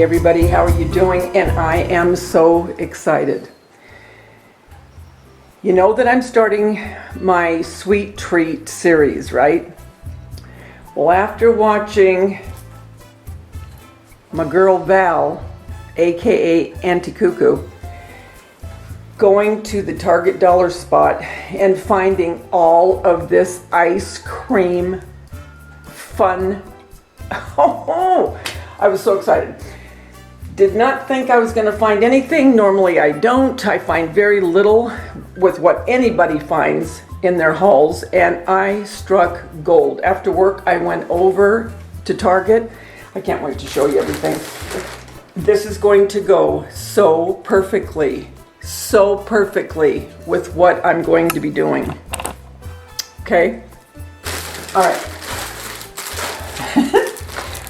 everybody, how are you doing? And I am so excited. You know that I'm starting my sweet treat series, right? Well, after watching my girl Val, aka Auntie Cuckoo, going to the Target dollar spot and finding all of this ice cream fun. Oh, I was so excited. Did not think I was going to find anything. Normally I don't. I find very little with what anybody finds in their hauls, and I struck gold. After work I went over to Target. I can't wait to show you everything. This is going to go so perfectly with what I'm going to be doing. Okay? All right.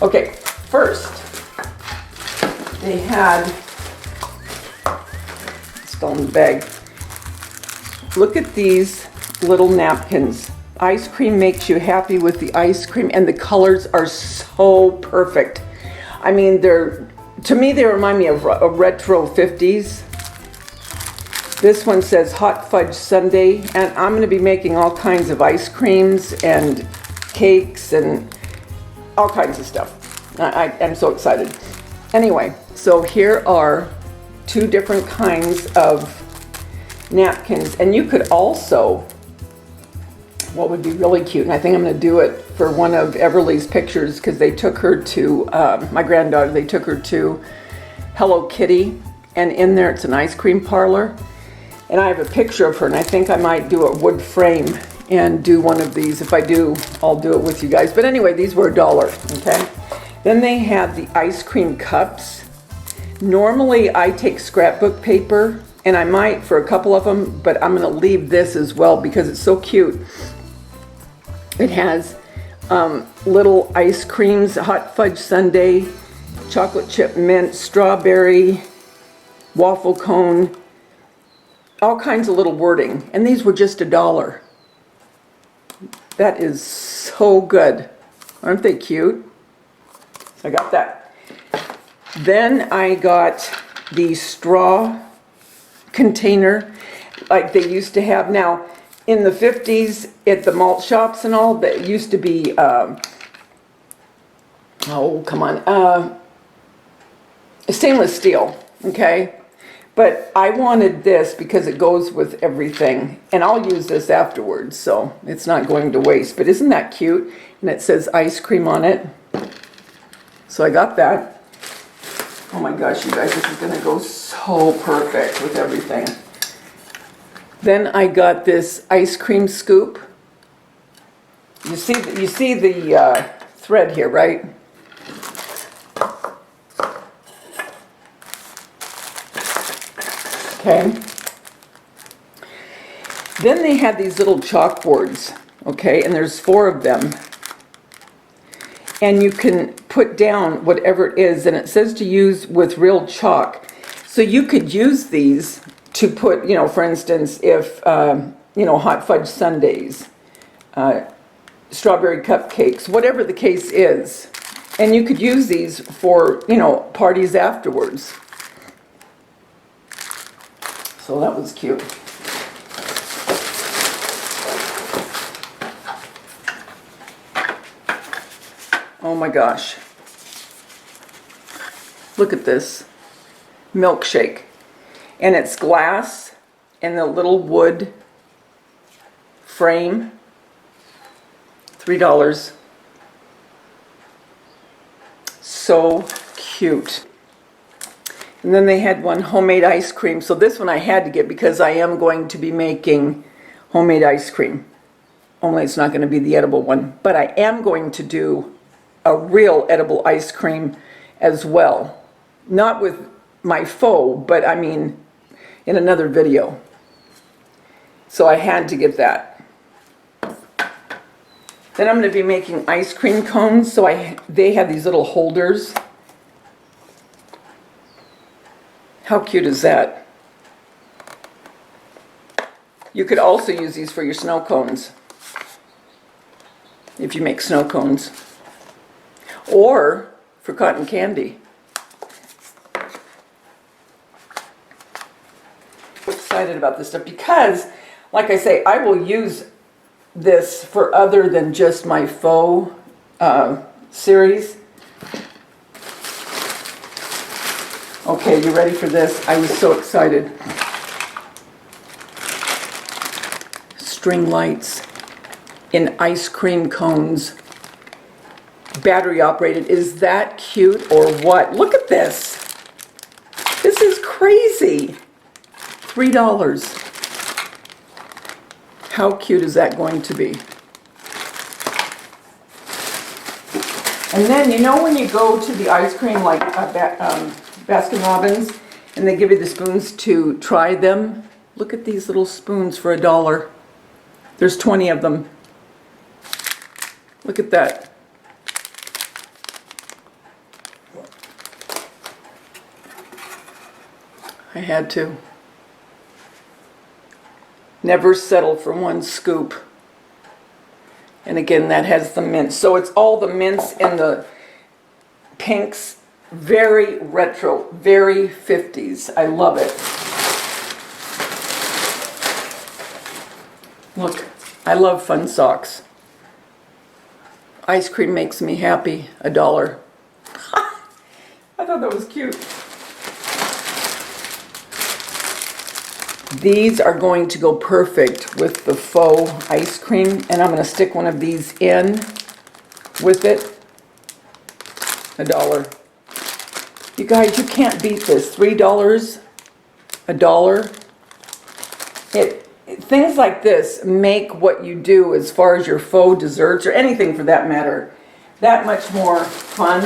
Okay, first, they had, it's still in the bag. Look at these little napkins. Ice cream makes you happy with the ice cream, and the colors are so perfect. I mean, to me, they remind me of a retro 50s. This one says hot fudge sundae, and I'm going to be making all kinds of ice creams and cakes and all kinds of stuff. I'm so excited. Anyway, so here are two different kinds of napkins, and you could also, what would be really cute, and I think I'm going to do it for one of Everly's pictures, because they took her to, my granddaughter, they took her to Hello Kitty, and in there it's an ice cream parlor, and I have a picture of her, and I think I might do a wood frame and do one of these. If I do, I'll do it with you guys. But anyway, these were $1, okay? Then they had the ice cream cups. Normally I take scrapbook paper, and I might for a couple of them, but I'm gonna leave this as well because it's so cute. It has little ice creams, hot fudge sundae, chocolate chip mint, strawberry, waffle cone, all kinds of little wording. And these were just $1. That is so good. Aren't they cute? So I got that. Then I got the straw container like they used to have. Now, in the 50s at the malt shops and all, that used to be, stainless steel, okay? But I wanted this because it goes with everything, and I'll use this afterwards, so it's not going to waste. But isn't that cute? And it says ice cream on it. So I got that. Oh my gosh, you guys, this is gonna go so perfect with everything. Then I got this ice cream scoop. You see the thread here, right? Okay. Then they had these little chalkboards, okay, and there's 4 of them. And you can put down whatever it is, and it says to use with real chalk. So you could use these to put, for instance, if, hot fudge sundaes, strawberry cupcakes, whatever the case is. And you could use these for, parties afterwards. So that was cute. Oh my gosh. Look at this milkshake. And it's glass and the little wood frame. $3. So cute. And then they had one homemade ice cream. So this one I had to get because I am going to be making homemade ice cream. Only it's not going to be the edible one. But I am going to do a real edible ice cream as well. Not with my faux, but I mean in another video. So I had to get that. Then I'm going to be making ice cream cones. So they have these little holders. How cute is that? You could also use these for your snow cones, if you make snow cones, or for cotton candy. excited about this stuff because, like I say, I will use this for other than just my Faux series. Okay, you ready for this? I was so excited. String lights in ice cream cones. Battery operated. Is that cute or what? Look at this. This is crazy. $3. How cute is that going to be? And then, you know when you go to the ice cream, like Baskin Robbins, and they give you the spoons to try them? Look at these little spoons for $1. There's 20 of them. Look at that. I had to. Never settle for one scoop. And again, that has the mints. So it's all the mints and the pinks. Very retro, very 50s. I love it. Look, I love fun socks. Ice cream makes me happy. $1. I thought that was cute. These are going to go perfect with the Faux ice cream, and I'm going to stick one of these in with it. $1. You guys, you can't beat this. $3, $1. Things like this make what you do as far as your Faux desserts or anything for that matter that much more fun.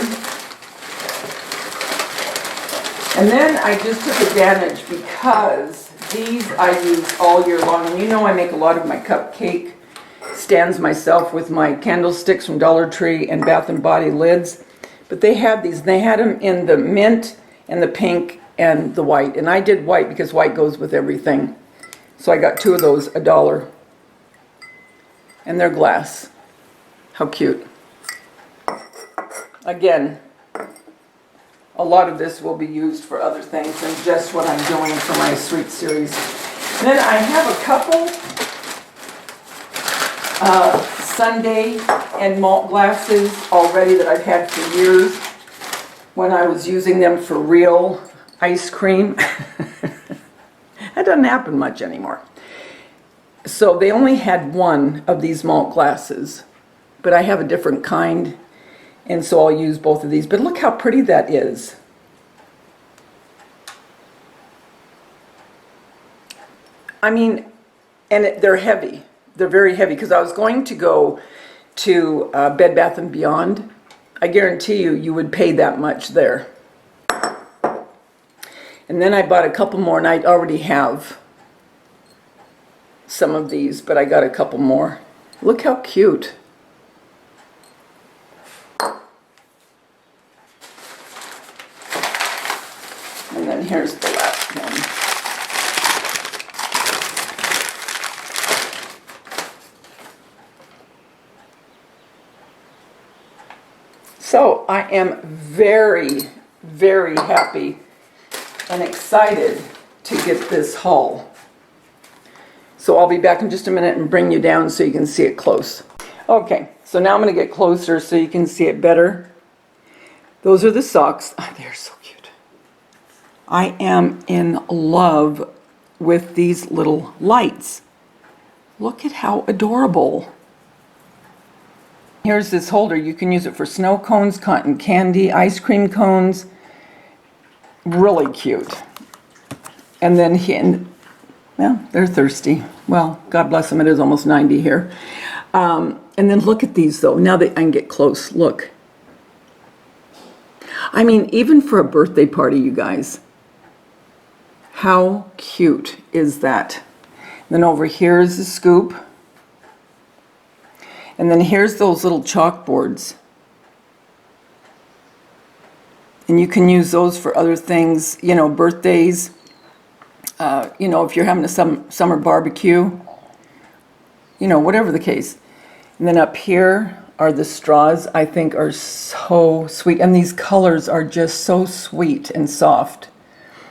And then I just took advantage because these I use all year long. And you know I make a lot of my cupcake stands myself with my candlesticks from Dollar Tree and Bath & Body lids. But they had these. They had them in the mint and the pink and the white. And I did white because white goes with everything. So I got 2 of those, $1. And they're glass. How cute. Again, a lot of this will be used for other things than just what I'm doing for my sweet series. And then I have a couple sundae and malt glasses already that I've had for years when I was using them for real ice cream. That doesn't happen much anymore. So they only had one of these malt glasses, but I have a different kind, and so I'll use both of these. But look how pretty that is. I mean, and they're heavy. They're very heavy because I was going to go to Bed Bath & Beyond. I guarantee you, you would pay that much there. And then I bought a couple more, and I already have some of these, but I got a couple more. Look how cute. And then here's the last one. So I am very, very happy and excited to get this haul. So I'll be back in just a minute and bring you down so you can see it close. Okay, so now I'm going to get closer so you can see it better. Those are the socks. Oh, they're so cute. I am in love with these little lights. Look at how adorable. Here's this holder. You can use it for snow cones, cotton candy, ice cream cones. Really cute. And then well, they're thirsty. Well, God bless them. It is almost 90 here. And then look at these, though. Now that I can get close, look. I mean, even for a birthday party, you guys. How cute is that? Then over here is the scoop. And then here's those little chalkboards. And you can use those for other things, you know, birthdays. You know, if you're having a summer barbecue, you know, whatever the case. And then up here are the straws. I think are so sweet. And these colors are just so sweet and soft.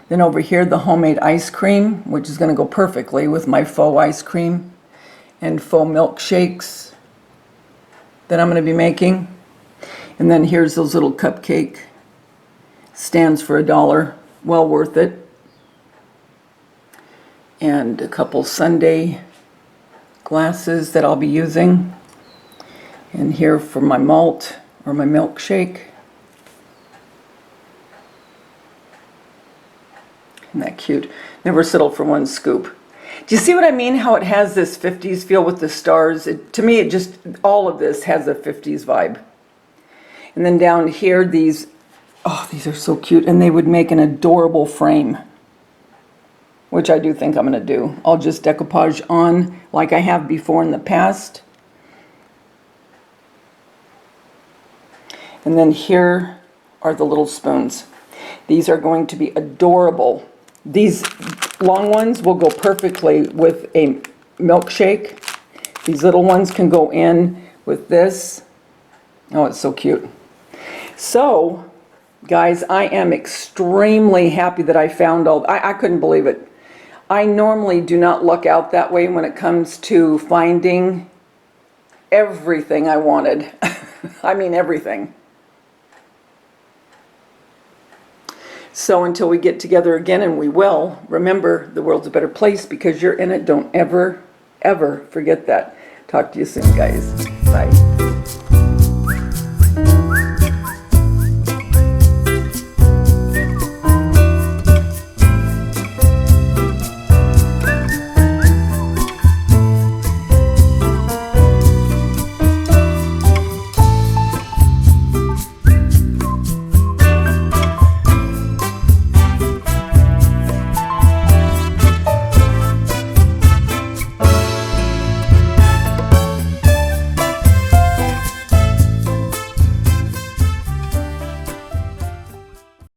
Then over here, the homemade ice cream, which is going to go perfectly with my faux ice cream and faux milkshakes that I'm going to be making. And then here's those little cupcake stands for $1. Well worth it. And a couple sundae glasses that I'll be using. And here for my malt or my milkshake. Isn't that cute? Never settle for one scoop. Do you see what I mean? How it has this 50s feel with the stars? To me, it just, all of this has a 50s vibe. And then down here, these are so cute. And they would make an adorable frame, which I do think I'm going to do. I'll just decoupage on like I have before in the past. And then here are the little spoons. These are going to be adorable. These long ones will go perfectly with a milkshake. These little ones can go in with this. Oh, it's so cute. So, guys, I am extremely happy that I found I couldn't believe it. I normally do not luck out that way when it comes to finding everything I wanted. I mean, everything. So until we get together again, and we will, remember, the world's a better place because you're in it. Don't ever, ever forget that. Talk to you soon, guys. Bye.